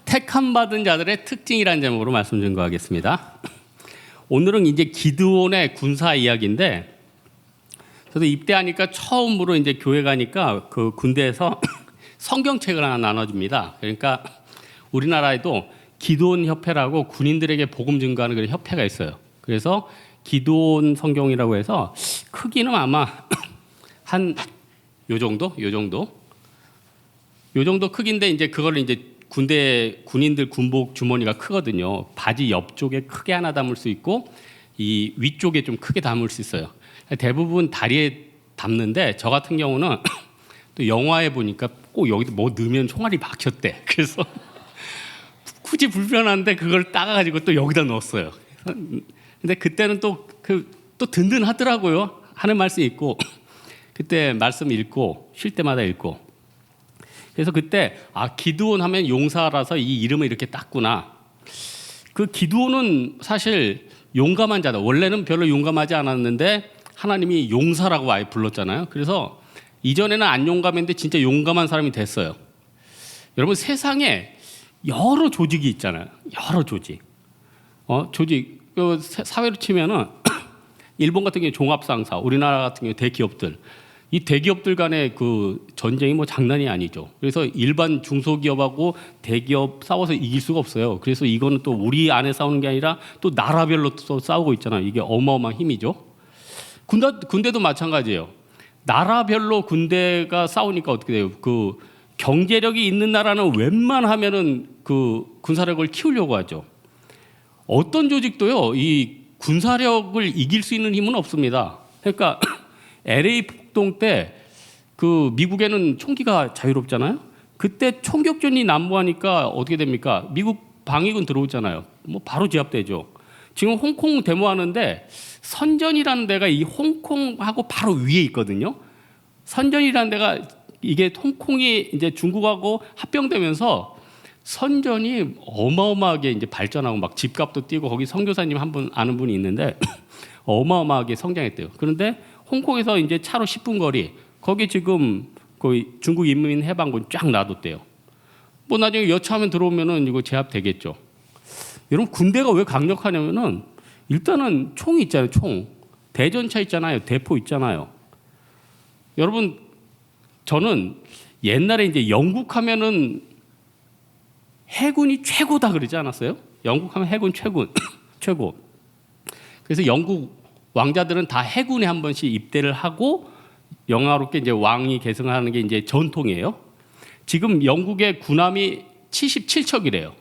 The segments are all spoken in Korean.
택함 받은 자들의 특징이라는 제목으로 말씀 증거하겠습니다. 오늘은 이제 기드온의 군사 이야기인데, 저도 입대하니까 처음으로 이제 교회 가니까 그 군대에서 성경책을 하나 나눠줍니다. 그러니까 우리나라에도 기드온 협회라고 군인들에게 복음 증거하는 그런 협회가 있어요. 그래서 기드온 성경이라고 해서 크기는 아마 한 요 정도 크기인데, 이제 그걸 이제 군대 군인들 군복 주머니가 크거든요. 바지 옆쪽에 크게 하나 담을 수 있고 이 위쪽에 좀 크게 담을 수 있어요. 대부분 다리에 담는데, 저 같은 경우는 또 영화에 보니까 꼭 여기 뭐 넣으면 총알이 막혔대. 그래서 굳이 불편한데 그걸 따가지고 또 여기다 넣었어요. 근데 그때는 또 든든하더라고요. 하는 말씀 있고, 그때 말씀 읽고 쉴 때마다 읽고. 그래서 그때 기드온 하면 용사라서 이 이름을 이렇게 땄구나. 그 기드온은 사실 용감한 자다. 원래는 별로 용감하지 않았는데 하나님이 용사라고 아예 불렀잖아요. 그래서 이전에는 안 용감했는데 진짜 용감한 사람이 됐어요. 여러분, 세상에 여러 조직이 있잖아요. 여러 조직. 조직 사회로 치면은 일본 같은 경우 종합상사, 우리나라 같은 경우 대기업들. 이 대기업들 간의 그 전쟁이 뭐 장난이 아니죠. 그래서 일반 중소기업하고 대기업 싸워서 이길 수가 없어요. 그래서 이거는 또 우리 안에 싸우는 게 아니라 또 나라별로 또 싸우고 있잖아요. 이게 어마어마한 힘이죠. 군대도 마찬가지예요. 나라별로 군대가 싸우니까 어떻게 돼요? 그 경제력이 있는 나라는 웬만하면은 그 군사력을 키우려고 하죠. 어떤 조직도요, 이 군사력을 이길 수 있는 힘은 없습니다. 그러니까 LA 폭동 때 그 미국에는 총기가 자유롭잖아요. 그때 총격전이 난무하니까 어떻게 됩니까? 미국 방위군 들어오잖아요. 뭐 바로 제압되죠. 지금 홍콩 데모하는데 선전이라는 데가 이 홍콩하고 바로 위에 있거든요. 선전이라는 데가, 이게 홍콩이 이제 중국하고 합병되면서 선전이 어마어마하게 이제 발전하고 막 집값도 뛰고, 거기 선교사님 한 분 아는 분이 있는데 어마어마하게 성장했대요. 그런데 홍콩에서 이제 차로 10분 거리, 거기 지금 거의 중국 인민해방군 쫙 놔뒀대요. 뭐 나중에 여차하면 들어오면은 이거 제압되겠죠. 여러분, 군대가 왜 강력하냐면은 일단은 총이 있잖아요. 총. 대전차 있잖아요. 대포 있잖아요. 여러분, 저는 옛날에 이제 영국 하면은 해군이 최고다 그러지 않았어요? 영국 하면 해군 최고. 그래서 영국 왕자들은 다 해군에 한 번씩 입대를 하고 영화롭게 이제 왕이 계승하는 게 이제 전통이에요. 지금 영국의 군함이 77척이래요.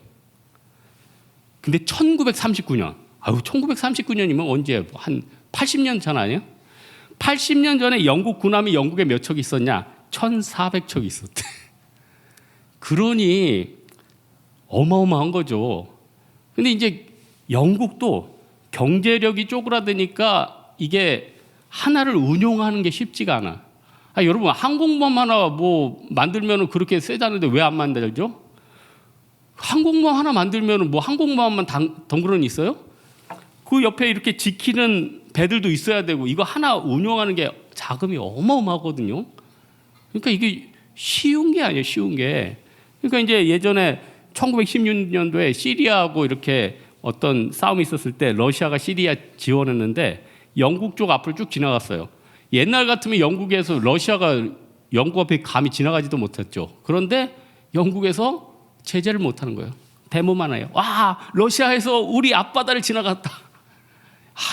근데 1939년, 1939년이면 언제? 한 80년 전 아니에요? 80년 전에 영국 군함이 영국에 몇 척 있었냐? 1,400척 있었대. 그러니 어마어마한 거죠. 근데 이제 영국도 경제력이 쪼그라드니까 이게 하나를 운용하는 게 쉽지가 않아. 여러분, 항공모함 하나 뭐 만들면 그렇게 세다는데 왜 안 만들죠? 항공모함 하나 만들면 뭐 항공모함만 덩그러니 있어요? 그 옆에 이렇게 지키는 배들도 있어야 되고, 이거 하나 운용하는 게 자금이 어마어마하거든요. 그러니까 이게 쉬운 게 아니에요, 쉬운 게. 그러니까 이제 예전에 1916년도에 시리아하고 이렇게 어떤 싸움이 있었을 때 러시아가 시리아 지원했는데 영국 쪽 앞을 쭉 지나갔어요. 옛날 같으면 영국에서 러시아가 영국 앞에 감히 지나가지도 못했죠. 그런데 영국에서 제재를 못하는 거예요. 데모만 해요. 와, 러시아에서 우리 앞바다를 지나갔다.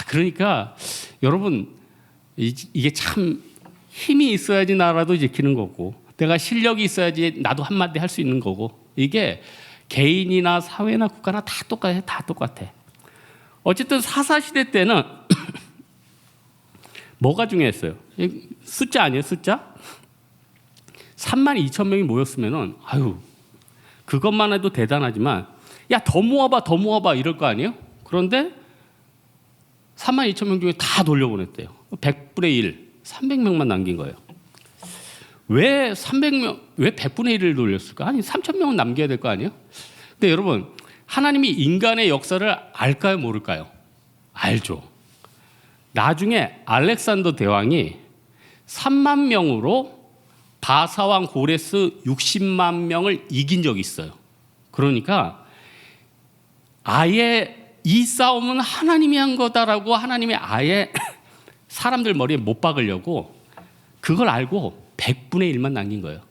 그러니까 여러분, 이게 참 힘이 있어야지 나라도 지키는 거고, 내가 실력이 있어야지 나도 한마디 할 수 있는 거고, 이게 개인이나 사회나 국가나 다 똑같아. 어쨌든 사사시대 때는 뭐가 중요했어요? 숫자 아니에요, 숫자? 32,000명이 모였으면은 그것만 해도 대단하지만, 야, 더 모아봐 이럴 거 아니에요? 그런데 32,000명 중에 다 돌려보냈대요. 100분의 1, 300명만 남긴 거예요. 왜 300명, 왜 100분의 1을 돌렸을까? 아니, 3,000명은 남겨야 될 거 아니에요? 근데 여러분, 하나님이 인간의 역사를 알까요, 모를까요? 알죠. 나중에 알렉산더 대왕이 3만 명으로 바사왕 고레스 60만 명을 이긴 적이 있어요. 그러니까 아예 이 싸움은 하나님이 한 거다라고 하나님이 아예 사람들 머리에 못 박으려고 그걸 알고 100분의 1만 남긴 거예요.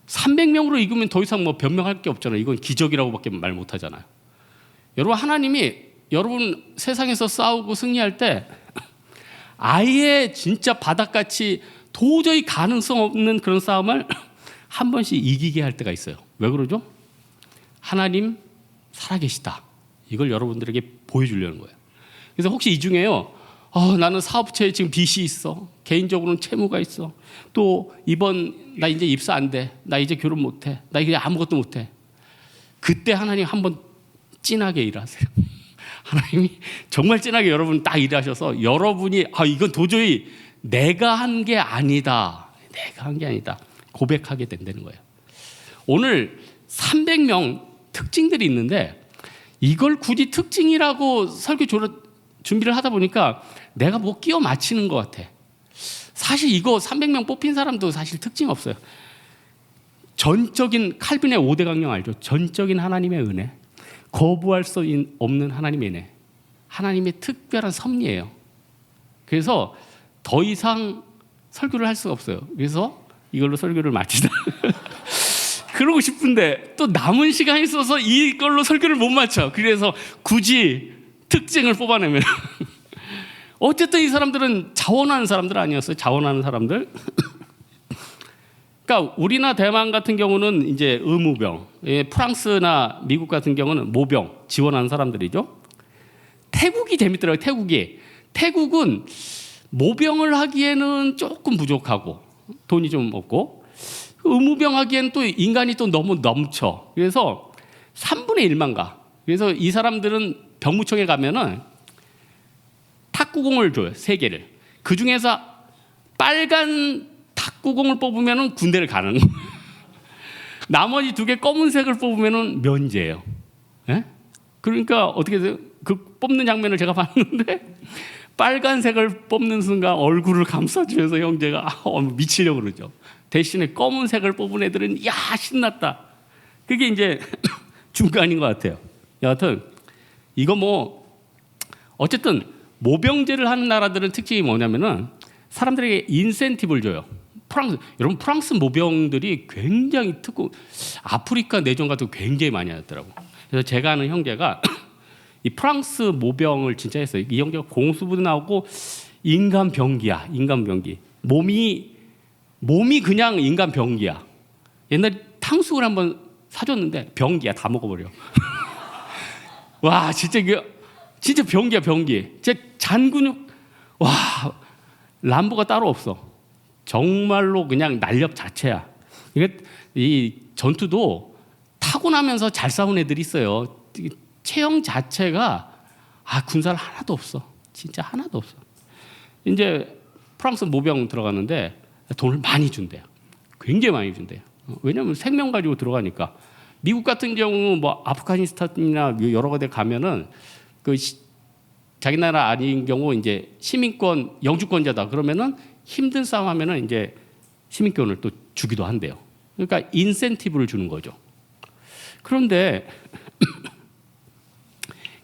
300명으로 이기면 더 이상 뭐 변명할 게 없잖아요. 이건 기적이라고밖에 말 못하잖아요. 여러분, 하나님이 여러분 세상에서 싸우고 승리할 때 아예 진짜 바닥같이 도저히 가능성 없는 그런 싸움을 한 번씩 이기게 할 때가 있어요. 왜 그러죠? 하나님 살아계시다. 이걸 여러분들에게 보여주려는 거예요. 그래서 혹시 이 중에요, 나는 사업체에 지금 빚이 있어. 개인적으로는 채무가 있어. 또 이번 나 이제 입사 안 돼. 나 이제 결혼 못 해. 나 이제 아무것도 못 해. 그때 하나님 한번 진하게 일하세요. 하나님이 정말 진하게 여러분 딱 일하셔서 여러분이 이건 도저히 내가 한 게 아니다. 내가 한 게 아니다. 고백하게 된다는 거예요. 오늘 300명 특징들이 있는데 이걸 굳이 특징이라고 설교 준비를 하다 보니까 내가 뭐 끼워 맞히는 것 같아. 사실 이거 300명 뽑힌 사람도 사실 특징 없어요. 전적인 칼빈의 5대 강령 알죠? 전적인 하나님의 은혜, 거부할 수 없는 하나님의 은혜, 하나님의 특별한 섭리예요. 그래서 더 이상 설교를 할 수가 없어요. 그래서 이걸로 설교를 마치자. 그러고 싶은데 또 남은 시간이 있어서 이걸로 설교를 못 마쳐. 그래서 굳이 특징을 뽑아내면 어쨌든 이 사람들은 자원하는 사람들 아니었어요. 자원하는 사람들. 그러니까 우리나 대만 같은 경우는 이제 의무병, 프랑스나 미국 같은 경우는 모병 지원하는 사람들이죠. 태국이 재밌더라고요. 태국은 모병을 하기에는 조금 부족하고 돈이 좀 없고 의무병 하기에는 또 인간이 또 너무 넘쳐. 그래서 3분의 1만 가. 그래서 이 사람들은 병무청에 가면은 탁구공을 줘요. 3개를. 그 중에서 빨간 탁구공을 뽑으면은 군대를 가는 거예요. 나머지 2개 검은색을 뽑으면은 면제예요. 예? 그러니까 어떻게 돼요? 그 뽑는 장면을 제가 봤는데 빨간색을 뽑는 순간 얼굴을 감싸주면서 형제가 미치려고 그러죠. 대신에 검은색을 뽑은 애들은 야 신났다. 그게 이제 중간인 것 같아요. 여하튼 이거 뭐 어쨌든 모병제를 하는 나라들은 특징이 뭐냐면은 사람들에게 인센티브를 줘요. 여러분 프랑스 모병들이 굉장히 아프리카 내전 같은 거 굉장히 많이 하더라고. 그래서 제가 아는 형제가 이 프랑스 모병을 진짜 했어요. 이 형제가 공수부도 나오고 인간 병기야. 몸이 그냥 인간 병기야. 옛날에 탕수육을 한번 사줬는데 병기야. 다 먹어버려. 와 진짜 병기야. 진짜 잔근육. 와 람보가 따로 없어. 정말로 그냥 날렵 자체야. 이 전투도 타고나면서 잘 싸운 애들이 있어요. 체형 자체가 군살 하나도 없어. 진짜 하나도 없어. 이제 프랑스 모병 들어갔는데 돈을 많이 준대요. 굉장히 많이 준대요. 왜냐하면 생명 가지고 들어가니까. 미국 같은 경우 뭐 아프가니스탄이나 여러 군데 가면은 자기 나라 아닌 경우 이제 시민권 영주권자다 그러면은 힘든 싸움하면은 이제 시민권을 또 주기도 한대요. 그러니까 인센티브를 주는 거죠. 그런데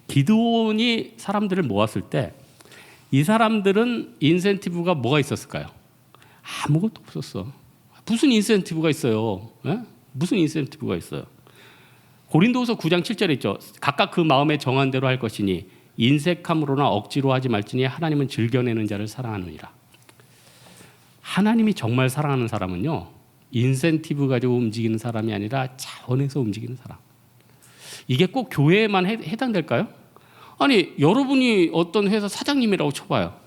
기드온이 사람들을 모았을 때 이 사람들은 인센티브가 뭐가 있었을까요? 아무것도 없었어. 무슨 인센티브가 있어요? 에? 무슨 인센티브가 있어요? 고린도후서 9장 7절에 있죠. 각각 그 마음에 정한 대로 할 것이니 인색함으로나 억지로 하지 말지니 하나님은 즐겨내는 자를 사랑하느니라. 하나님이 정말 사랑하는 사람은요, 인센티브 가지고 움직이는 사람이 아니라 자원해서 움직이는 사람. 이게 꼭 교회에만 해당될까요? 아니 여러분이 어떤 회사 사장님이라고 쳐봐요.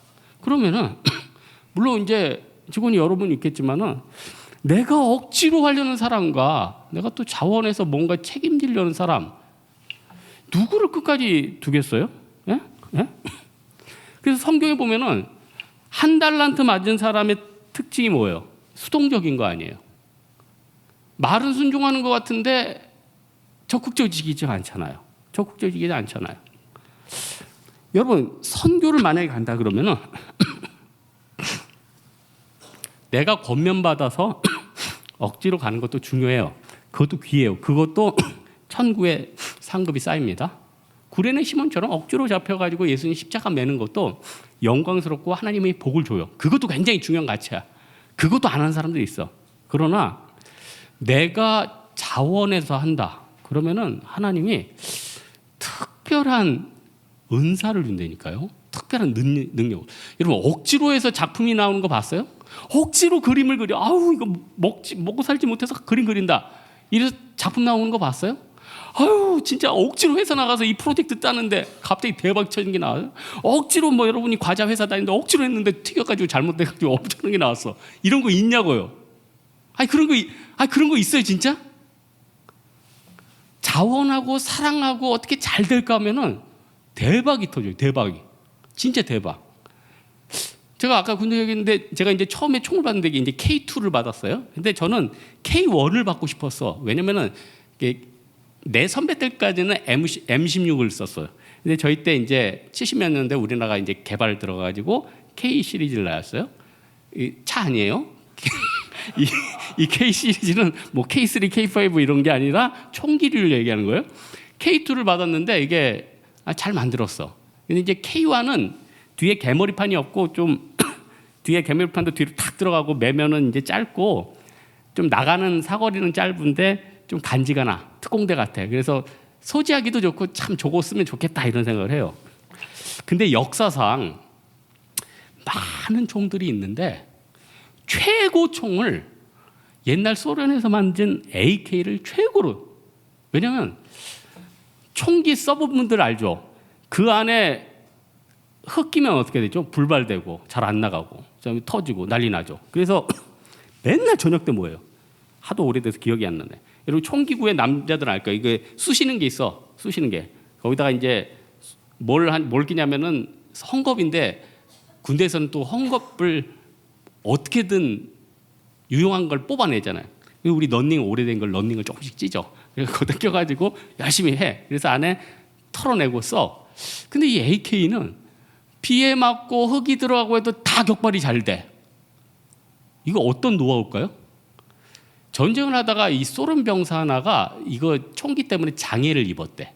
그러면은 물론 이제 직원이 여러분 있겠지만은 내가 억지로 하려는 사람과 내가 또 자원해서 뭔가 책임지려는 사람 누구를 끝까지 두겠어요? 예? 예? 그래서 성경에 보면은 한 달란트 맞은 사람의 특징이 뭐예요? 수동적인 거 아니에요. 말은 순종하는 것 같은데 적극적이지 않잖아요. 여러분 선교를 만약에 간다 그러면은 내가 권면받아서 억지로 가는 것도 중요해요. 그것도 귀해요. 그것도 천국의 상급이 쌓입니다. 구레네 시몬처럼 억지로 잡혀가지고 예수님 십자가 매는 것도 영광스럽고 하나님의 복을 줘요. 그것도 굉장히 중요한 가치야. 그것도 안 하는 사람들이 있어. 그러나 내가 자원해서 한다. 그러면은 하나님이 특별한 은사를 준다니까요. 특별한 능력. 여러분 억지로 해서 작품이 나오는 거 봤어요? 억지로 그림을 그려. 아우 이거 먹고 살지 못해서 그림 그린다. 이래서 작품 나오는 거 봤어요? 아유 진짜 억지로 회사 나가서 이 프로젝트 따는데 갑자기 대박 쳐진 게 나와요. 억지로 뭐 여러분이 과자 회사 다니는데 억지로 했는데 튀겨가지고 잘못돼가지고 엄청난 게 나왔어. 이런 거 있냐고요? 그런 거 있어요 진짜? 자원하고 사랑하고 어떻게 잘 될까 하면은 대박이 터져요. 대박이 진짜 대박. 제가 아까 군대 얘기했는데 제가 이제 처음에 총을 받는데 이제 K2를 받았어요. 근데 저는 K1을 받고 싶었어. 왜냐면은 내 선배 때까지는 M16을 썼어요. 근데 저희 때 이제 70몇 년대 우리나라가 이제 개발 들어가지고 K 시리즈를 나왔어요. 차 아니에요? 이 K 시리즈는 뭐 K3, K5 이런 게 아니라 총기를 얘기하는 거예요. K2를 받았는데 이게 잘 만들었어. 근데 이제 K1은 뒤에 개머리판이 없고 좀 뒤에 개머리판도 뒤로 탁 들어가고 매면은 이제 짧고 좀 나가는 사거리는 짧은데 좀 간지가 나. 특공대 같아. 그래서 소지하기도 좋고 참 저거 쓰면 좋겠다 이런 생각을 해요. 근데 역사상 많은 총들이 있는데 최고 총을 옛날 소련에서 만든 AK를 최고로. 왜냐면 총기 써본 분들 알죠? 그 안에 흙 끼면 어떻게 되죠? 불발되고 잘 안 나가고 터지고 난리 나죠. 그래서 맨날 저녁 때 뭐예요? 하도 오래돼서 기억이 안 나네. 여러분 총기구에 남자들 알까요? 이게 쑤시는 게 있어. 쑤시는 게. 거기다가 이제 뭘 끼냐면은 헝겊인데 군대에서는 또 헝겊을 어떻게든 유용한 걸 뽑아내잖아요. 우리 런닝 오래된 걸 런닝을 조금씩 찢어. 그래서 거기다 껴가지고 열심히 해. 그래서 안에 털어내고 써. 근데 이 AK는 비에 맞고 흙이 들어가고 해도 다 격발이 잘 돼. 이거 어떤 노하우일까요? 전쟁을 하다가 이 소련 병사 하나가 이거 총기 때문에 장애를 입었대.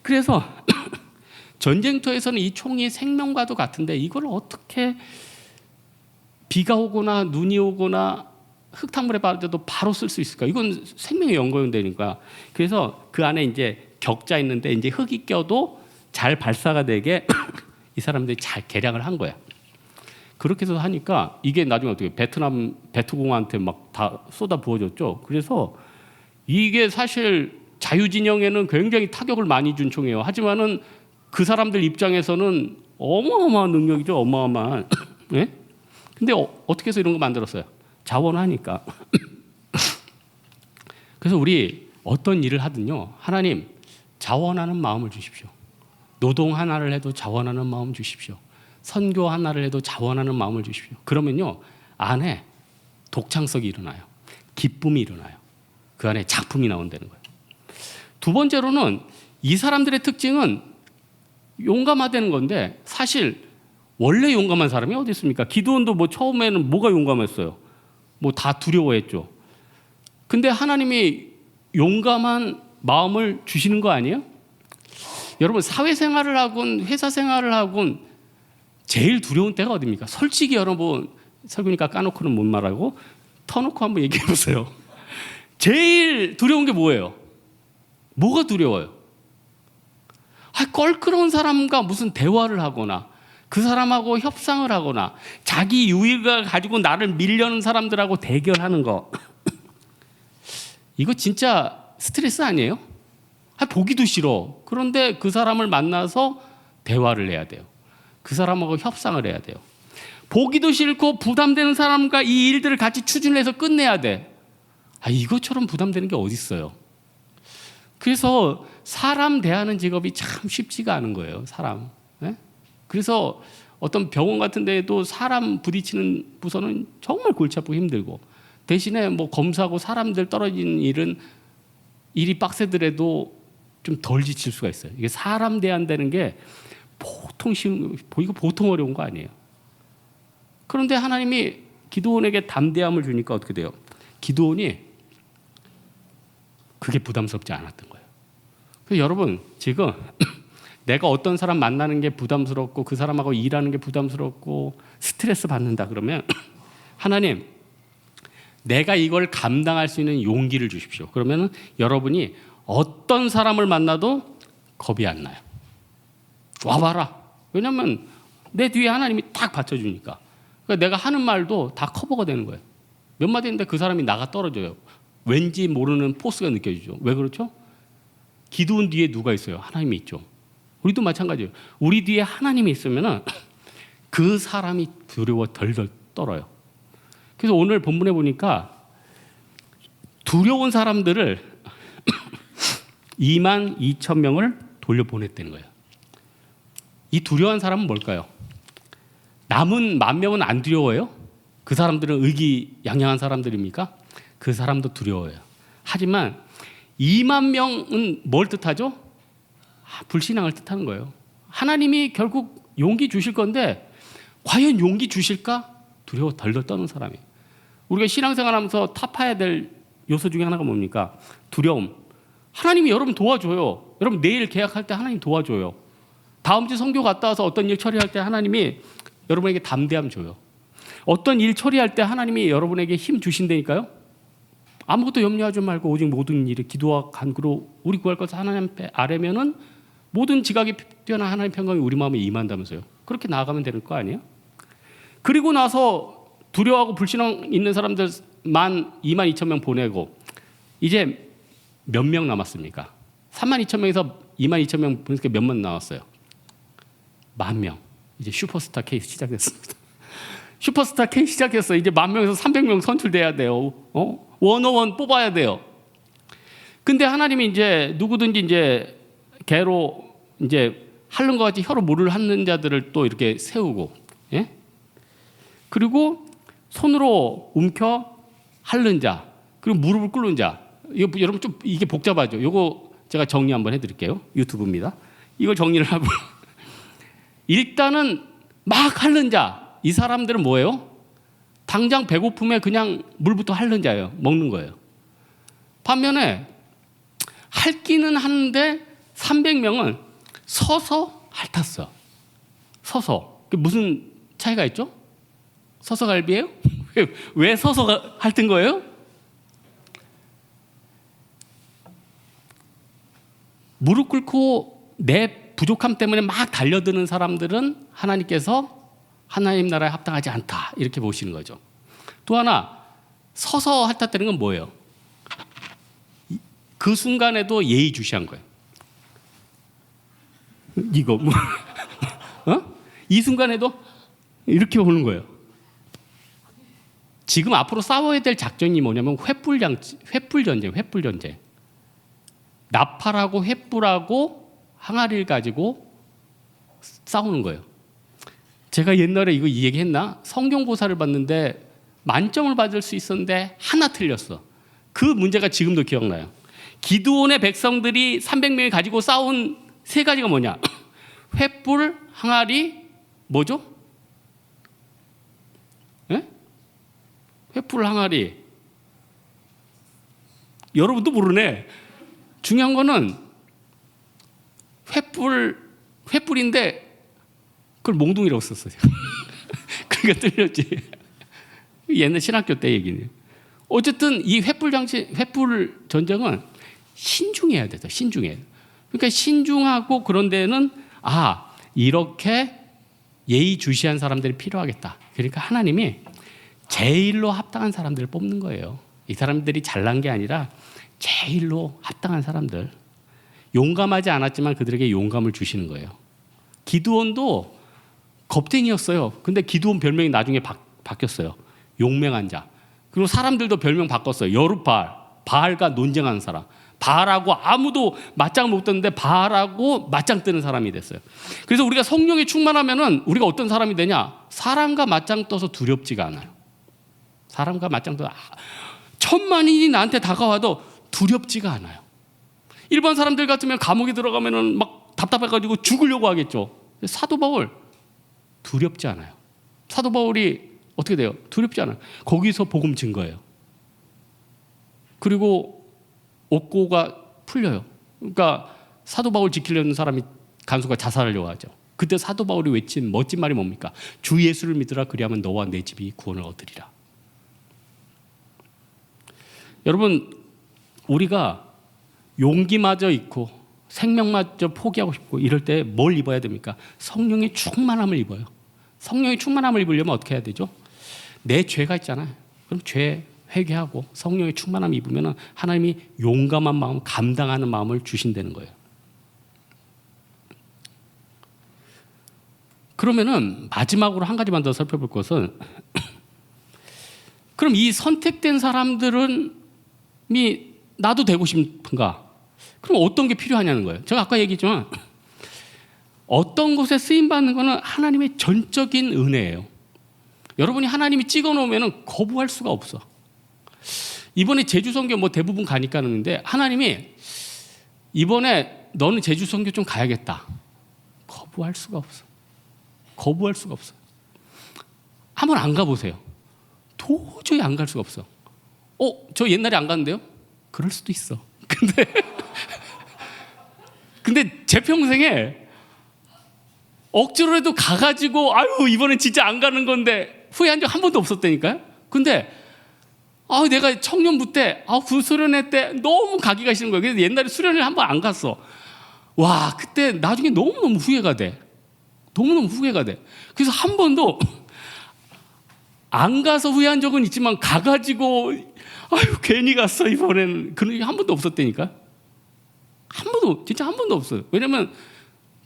그래서 전쟁터에서는 이 총이 생명과도 같은데 이걸 어떻게 비가 오거나 눈이 오거나 흙탕물에 빠져도 바로 쓸 수 있을까? 이건 생명에 연관되니까. 그래서 그 안에 이제 격자 있는데 이제 흙이 껴도 잘 발사가 되게 이 사람들이 잘 개량을 한 거야. 그렇게 해서 하니까 이게 나중에 어떻게 베트남 베트공한테 막 다 쏟아 부어졌죠. 그래서 이게 사실 자유진영에는 굉장히 타격을 많이 준 총이에요. 하지만은 그 사람들 입장에서는 어마어마한 능력이죠. 어마어마한. 네? 근데 어떻게 해서 이런 거 만들었어요? 자원하니까. 그래서 우리 어떤 일을 하든요. 하나님 자원하는 마음을 주십시오. 노동 하나를 해도 자원하는 마음 주십시오. 선교 하나를 해도 자원하는 마음을 주십시오. 그러면요. 안에 독창성이 일어나요. 기쁨이 일어나요. 그 안에 작품이 나온다는 거예요. 두 번째로는 이 사람들의 특징은 용감하다는 건데 사실 원래 용감한 사람이 어디 있습니까? 기드온도 뭐 처음에는 뭐가 용감했어요? 뭐 다 두려워했죠. 근데 하나님이 용감한 마음을 주시는 거 아니에요? 여러분 사회생활을 하건 회사 생활을 하건 제일 두려운 때가 어디입니까? 솔직히 여러분 설교니까 까놓고는 못 말하고 터놓고 한번 얘기해 보세요. 제일 두려운 게 뭐예요? 뭐가 두려워요? 껄끄러운 사람과 무슨 대화를 하거나 그 사람하고 협상을 하거나 자기 유익을 가지고 나를 밀려는 사람들하고 대결하는 거 이거 진짜 스트레스 아니에요? 보기도 싫어. 그런데 그 사람을 만나서 대화를 해야 돼요. 그 사람하고 협상을 해야 돼요. 보기도 싫고 부담되는 사람과 이 일들을 같이 추진해서 끝내야 돼. 이것처럼 부담되는 게 어디 있어요? 그래서 사람 대하는 직업이 참 쉽지가 않은 거예요. 사람. 네? 그래서 어떤 병원 같은 데에도 사람 부딪히는 부서는 정말 골치 아프고 힘들고 대신에 뭐 검사하고 사람들 떨어지는 일은 일이 빡세더라도 좀 덜 지칠 수가 있어요. 이게 사람 대한다는 게 보통 쉬운, 이거 보통 어려운 거 아니에요. 그런데 하나님이 기드온에게 담대함을 주니까 어떻게 돼요? 기드온이 그게 부담스럽지 않았던 거예요. 그래서 여러분 지금 내가 어떤 사람 만나는 게 부담스럽고 그 사람하고 일하는 게 부담스럽고 스트레스 받는다 그러면 하나님 내가 이걸 감당할 수 있는 용기를 주십시오. 그러면 여러분이 어떤 사람을 만나도 겁이 안 나요. 와봐라. 왜냐하면 내 뒤에 하나님이 딱 받쳐주니까. 그러니까 내가 하는 말도 다 커버가 되는 거예요. 몇 마디 했는데 그 사람이 나가 떨어져요. 왠지 모르는 포스가 느껴지죠. 왜 그렇죠? 기도원 뒤에 누가 있어요? 하나님이 있죠. 우리도 마찬가지예요. 우리 뒤에 하나님이 있으면 그 사람이 두려워 덜덜 떨어요. 그래서 오늘 본문에 보니까 두려운 사람들을 22,000명을 돌려보냈다는 거예요. 이 두려운 사람은 뭘까요? 남은 10,000명은 안 두려워요? 그 사람들은 의기양양한 사람들입니까? 그 사람도 두려워요. 하지만 20,000명은 뭘 뜻하죠? 불신앙을 뜻하는 거예요. 하나님이 결국 용기 주실 건데 과연 용기 주실까? 두려워 덜덜 떠는 사람이에요. 우리가 신앙생활하면서 타파해야 될 요소 중에 하나가 뭡니까? 두려움. 하나님이 여러분 도와줘요. 여러분 내일 계약할 때 하나님 도와줘요. 다음 주 선교 갔다 와서 어떤 일 처리할 때 하나님이 여러분에게 담대함 줘요. 어떤 일 처리할 때 하나님이 여러분에게 힘 주신다니까요. 아무것도 염려하지 말고 오직 모든 일에 기도와 간구로 우리 구할 것을 하나님 앞에 아뢰면은 모든 지각이 뛰어난 하나님의 평강이 우리 마음에 임한다면서요. 그렇게 나아가면 되는 거 아니에요? 그리고 나서 두려워하고 불신앙 있는 사람들만 22,000명 보내고 이제 몇 명 남았습니까? 32,000명에서 22,000명 보니까 몇만 나왔어요? 10,000명. 이제 슈퍼스타 K 시작됐습니다. 슈퍼스타 K 시작했어. 이제 10,000명에서 300명 선출돼야 돼요. 원어원 뽑아야 돼요. 근데 하나님이 이제 누구든지 이제 개로 이제 핥는 것 같이 혀로 물을 핥는 자들을 또 이렇게 세우고, 예? 그리고 손으로 움켜 핥는 자, 그리고 무릎을 꿇는 자. 이거 여러분 좀 이게 복잡하죠. 이거 제가 정리 한번 해드릴게요. 유튜브입니다. 이걸 정리를 하고 일단은 막 핥는 자. 이 사람들은 뭐예요? 당장 배고픔에 그냥 물부터 핥는 자예요. 먹는 거예요. 반면에 핥기는 하는데 300명은 서서 핥았어. 서서. 무슨 차이가 있죠? 서서 갈비예요? 왜 서서 핥은 거예요? 무릎 꿇고 내 부족함 때문에 막 달려드는 사람들은 하나님께서 하나님 나라에 합당하지 않다 이렇게 보시는 거죠. 또 하나 서서 핥았다는 건 뭐예요? 그 순간에도 예의주시한 거예요. 이거 뭐 이 순간에도 이렇게 보는 거예요. 지금 앞으로 싸워야 될 작전이 뭐냐면 횃불 전쟁. 나팔하고 횃불하고 항아리를 가지고 싸우는 거예요. 제가 옛날에 이거 이 얘기했나? 성경고사를 봤는데 만점을 받을 수 있었는데 하나 틀렸어. 그 문제가 지금도 기억나요. 기드온의 백성들이 300명이 가지고 싸운 세 가지가 뭐냐? 횃불, 항아리, 뭐죠? 예? 횃불, 항아리. 여러분도 모르네. 중요한 거는 횃불인데 그걸 몽둥이라고 썼어요. 그러니까 틀렸지. 옛날 신학교 때 얘기네요. 어쨌든 이 횃불 전쟁은 신중해야 돼요. 신중해야 돼요. 그러니까 신중하고 그런 데는 이렇게 예의주시한 사람들이 필요하겠다. 그러니까 하나님이 제일로 합당한 사람들을 뽑는 거예요. 이 사람들이 잘난 게 아니라 제일로 합당한 사람들. 용감하지 않았지만 그들에게 용감을 주시는 거예요. 기드온도 겁쟁이였어요. 근데 기드온 별명이 나중에 바뀌었어요. 용맹한 자. 그리고 사람들도 별명 바꿨어요. 여룻바알, 바알과 논쟁하는 사람. 바알하고 아무도 맞짱 못 뜨는데 바알하고 맞짱 뜨는 사람이 됐어요. 그래서 우리가 성령에 충만하면은 우리가 어떤 사람이 되냐? 사람과 맞짱 떠서 두렵지가 않아요. 사람과 맞짱 떠서 10,000만인이 나한테 다가와도 두렵지가 않아요. 일반 사람들 같으면 감옥에 들어가면은 막 답답해가지고 죽으려고 하겠죠. 사도 바울 두렵지 않아요. 사도 바울이 어떻게 돼요? 두렵지 않아요. 거기서 복음 증거예요. 그리고 옥고가 풀려요. 그러니까 사도 바울 지키려는 사람이 간수가 자살하려고 하죠. 그때 사도 바울이 외친 멋진 말이 뭡니까? 주 예수를 믿으라, 그리하면 너와 내 집이 구원을 얻으리라. 여러분, 우리가 용기마저 잃고 생명마저 포기하고 싶고 이럴 때 뭘 입어야 됩니까? 성령의 충만함을 입어요. 성령의 충만함을 입으려면 어떻게 해야 되죠? 내 죄가 있잖아요. 그럼 죄 회개하고 성령의 충만함을 입으면 하나님이 용감한 마음, 감당하는 마음을 주신다는 거예요. 그러면은 마지막으로 한 가지만 더 살펴볼 것은 그럼 이 선택된 사람들은 나도 되고 싶은가? 그럼 어떤 게 필요하냐는 거예요. 제가 아까 얘기했지만 어떤 곳에 쓰임받는 것은 하나님의 전적인 은혜예요. 여러분이 하나님이 찍어놓으면 거부할 수가 없어. 이번에 제주 선교 대부분 가니까 하는데 하나님이 이번에 너는 제주 선교 좀 가야겠다. 거부할 수가 없어. 거부할 수가 없어. 한번 안 가보세요. 도저히 안 갈 수가 없어. 저 옛날에 안 갔는데요? 그럴 수도 있어. 근데 제 평생에 억지로라도 가가지고 아유 이번엔 진짜 안 가는 건데 후회한 적 한 번도 없었다니까요. 근데 내가 청년부 때 그 수련회 때 너무 가기가 싫은 거예요. 그래서 옛날에 수련회를 한 번 안 갔어. 와, 그때 나중에 너무너무 후회가 돼. 너무너무 후회가 돼. 그래서 한 번도 안 가서 후회한 적은 있지만 가가지고 아유 괜히 갔어 이번엔 그런 게 한 번도 없었다니까. 한 번도, 진짜 한 번도 없어요. 왜냐면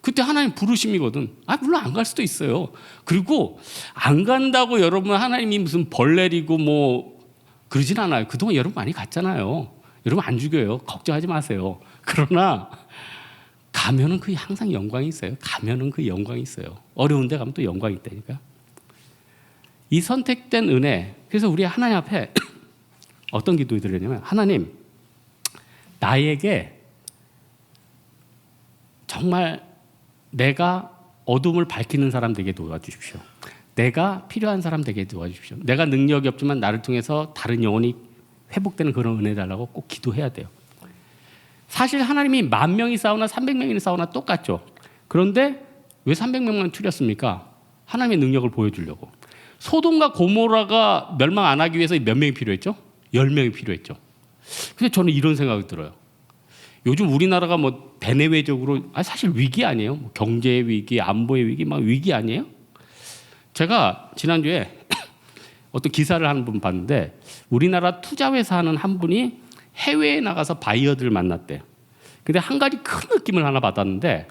그때 하나님 부르심이거든. 물론 안 갈 수도 있어요. 그리고 안 간다고 여러분 하나님이 무슨 벌 내리고 그러진 않아요. 그동안 여러분 많이 갔잖아요. 여러분 안 죽여요. 걱정하지 마세요. 그러나 가면은 그 항상 영광이 있어요. 가면은 그 영광이 있어요. 어려운 데 가면 또 영광이 있다니까. 이 선택된 은혜. 그래서 우리 하나님 앞에 어떤 기도 드리냐면 하나님 나에게 정말 내가 어둠을 밝히는 사람 되게 도와주십시오. 내가 필요한 사람 되게 도와주십시오. 내가 능력이 없지만 나를 통해서 다른 영혼이 회복되는 그런 은혜 달라고 꼭 기도해야 돼요. 사실 하나님이 10,000명이 싸우나 300명이 싸우나 똑같죠. 그런데 왜 300명만 틀렸습니까? 하나님의 능력을 보여주려고. 소돔과 고모라가 멸망 안 하기 위해서 몇 명이 필요했죠? 10명이 필요했죠. 근데 저는 이런 생각이 들어요. 요즘 우리나라가 대내외적으로 사실 위기 아니에요? 경제의 위기, 안보의 위기, 위기 아니에요? 제가 지난주에 어떤 기사를 한 분 봤는데 우리나라 투자회사 하는 한 분이 해외에 나가서 바이어들을 만났대요. 근데 한 가지 큰 느낌을 하나 받았는데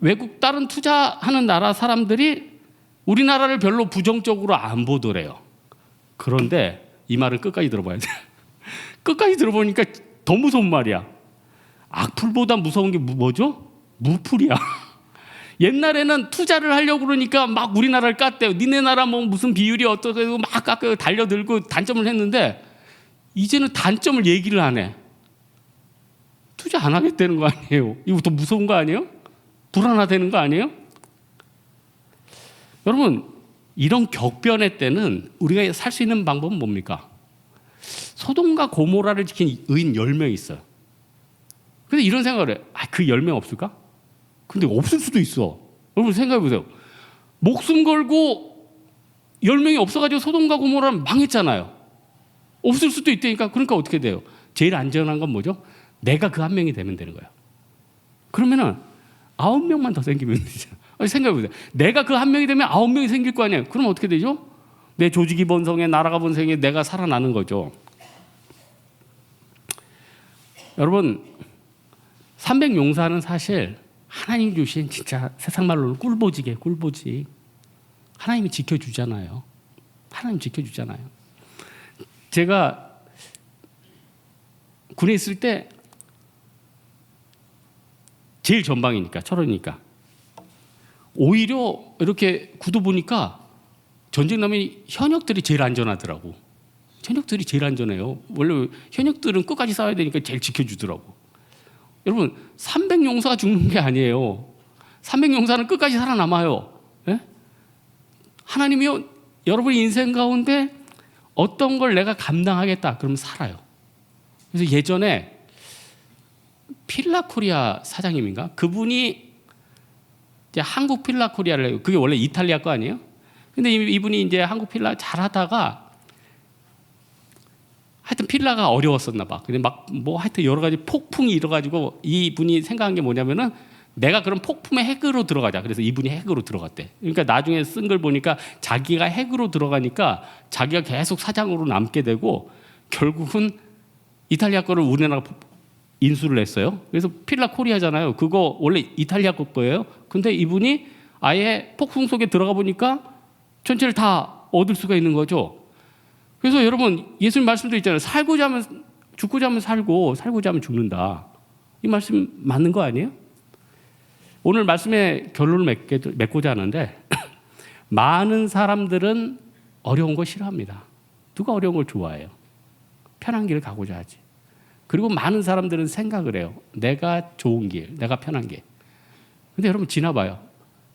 외국 다른 투자하는 나라 사람들이 우리나라를 별로 부정적으로 안 보더래요. 그런데 이 말은 끝까지 들어봐야 돼요. 끝까지 들어보니까 더 무서운 말이야. 악플보다 무서운 게 뭐죠? 무플이야. 옛날에는 투자를 하려고 그러니까 막 우리나라를 깠대요. 니네 나라 무슨 비율이 어떻게 막 깎아요. 달려들고 단점을 했는데 이제는 단점을 얘기를 안 해. 투자 안 하겠다는 거 아니에요? 이거 더 무서운 거 아니에요? 불안하다는 거 아니에요? 여러분, 이런 격변의 때는 우리가 살 수 있는 방법은 뭡니까? 소돔과 고모라를 지킨 의인 10명 있어요. 근데 이런 생각을 해. 그 10명 없을까? 근데 없을 수도 있어. 여러분 생각해 보세요. 목숨 걸고 10명이 없어가지고 소돔과 고모라는 망했잖아요. 없을 수도 있다니까. 그러니까 어떻게 돼요? 제일 안전한 건 뭐죠? 내가 그 한 명이 되면 되는 거야. 그러면은 9명만 더 생기면 되잖아. 생각해 보세요. 내가 그 한 명이 되면 9명이 생길 거 아니에요. 그럼 어떻게 되죠? 내 조직이 번성해, 나라가 번성해, 내가 살아나는 거죠. 여러분, 300용사는 사실 하나님 주신 진짜 세상 말로는 꿀보직이에요. 꿀보직. 하나님이 지켜주잖아요. 하나님 지켜주잖아요. 제가 군에 있을 때 제일 전방이니까, 철원이니까 오히려 이렇게 구도 보니까 전쟁 나면 현역들이 제일 안전하더라고. 현역들이 제일 안전해요. 원래 현역들은 끝까지 싸워야 되니까 제일 지켜주더라고. 여러분 300용사가 죽는 게 아니에요. 300용사는 끝까지 살아남아요. 예? 하나님이요, 여러분의 인생 가운데 어떤 걸 내가 감당하겠다 그러면 살아요. 그래서 예전에 필라코리아 사장님인가? 그분이 이제 한국 필라코리아를 해요. 그게 원래 이탈리아 거 아니에요? 근데 이분이 이제 한국 필라 잘하다가 하여튼 필라가 어려웠었나 봐. 근데 막 뭐 하여튼 여러 가지 폭풍이 일어가지고 이분이 생각한 게 뭐냐면은 내가 그럼 폭풍의 핵으로 들어가자. 그래서 이분이 핵으로 들어갔대. 그러니까 나중에 쓴 걸 보니까 자기가 핵으로 들어가니까 자기가 계속 사장으로 남게 되고 결국은 이탈리아 거를 우리나라가 인수를 했어요. 그래서 필라 코리아잖아요. 그거 원래 이탈리아 거예요. 근데 이분이 아예 폭풍 속에 들어가 보니까 전체를 다 얻을 수가 있는 거죠. 그래서 여러분 예수님 말씀도 있잖아요. 살고자 하면 죽고자 하면 살고 살고자 하면 죽는다. 이 말씀 맞는 거 아니에요? 오늘 말씀의 결론을 맺고자 하는데 많은 사람들은 어려운 거 싫어합니다. 누가 어려운 걸 좋아해요? 편한 길을 가고자 하지. 그리고 많은 사람들은 생각을 해요. 내가 좋은 길, 내가 편한 길. 근데 여러분 지나봐요.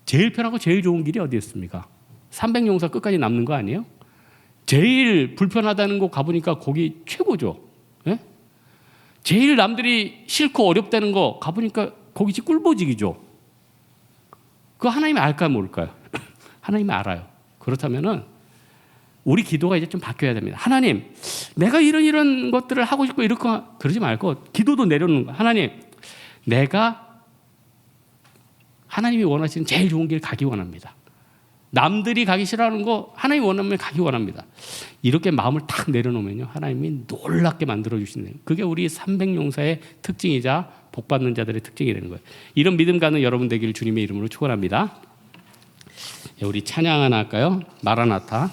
제일 편하고 제일 좋은 길이 어디 있습니까? 300용사 끝까지 남는 거 아니에요? 제일 불편하다는 곳 가보니까 거기 최고죠. 예? 제일 남들이 싫고 어렵다는 거 가보니까 거기 꿀보직이죠. 그거 하나님이 알까요, 모를까요? 하나님이 알아요. 그렇다면은 우리 기도가 이제 좀 바뀌어야 됩니다. 하나님, 내가 이런 것들을 하고 싶고 이렇게 그러지 말고 기도도 내려놓는 거야. 하나님, 내가 하나님이 원하시는 제일 좋은 길 가기 원합니다. 남들이 가기 싫어하는 거 하나님이 원하면 가기 원합니다. 이렇게 마음을 탁 내려놓으면요, 하나님이 놀랍게 만들어 주시는 거예요. 그게 우리 300용사의 특징이자 복받는 자들의 특징이 되는 거예요. 이런 믿음 가는 여러분 되기를 주님의 이름으로 축원합니다. 우리 찬양 하나 할까요? 마라나타.